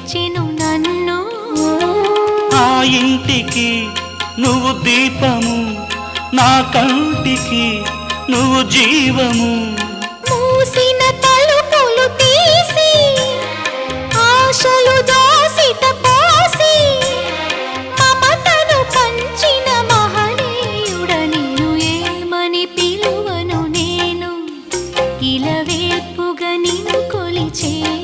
తెచ్చెను నన్ను. ఆ ఇంటికి నువ్వు దీపము, నా కంటికి నువ్వు జీవము. మూసిన తలుపులు తీసి ఆశలు దోసిట పోసి మమతను పంచిన మహనీయుడ నిన్ను ఏమని పిలువను నేను, ఇలవేపుగా నిన్ను కొలిచేను.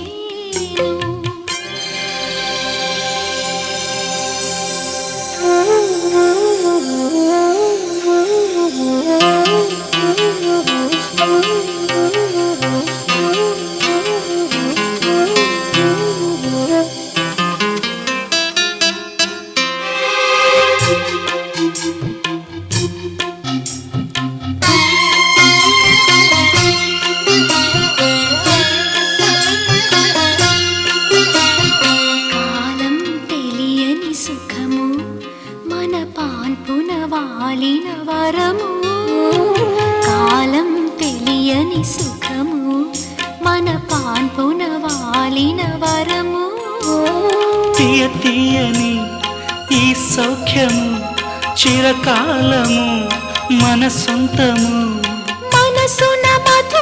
కాలం తెలియని సుఖము మన పాన్పున వాలిన వరము. కాలం తెలియని సుఖము మన పాన్పున వాలిన వరము. తీయ తీయని ఈ సౌఖ్యము చిరకాలము మన సొంతము. మనసు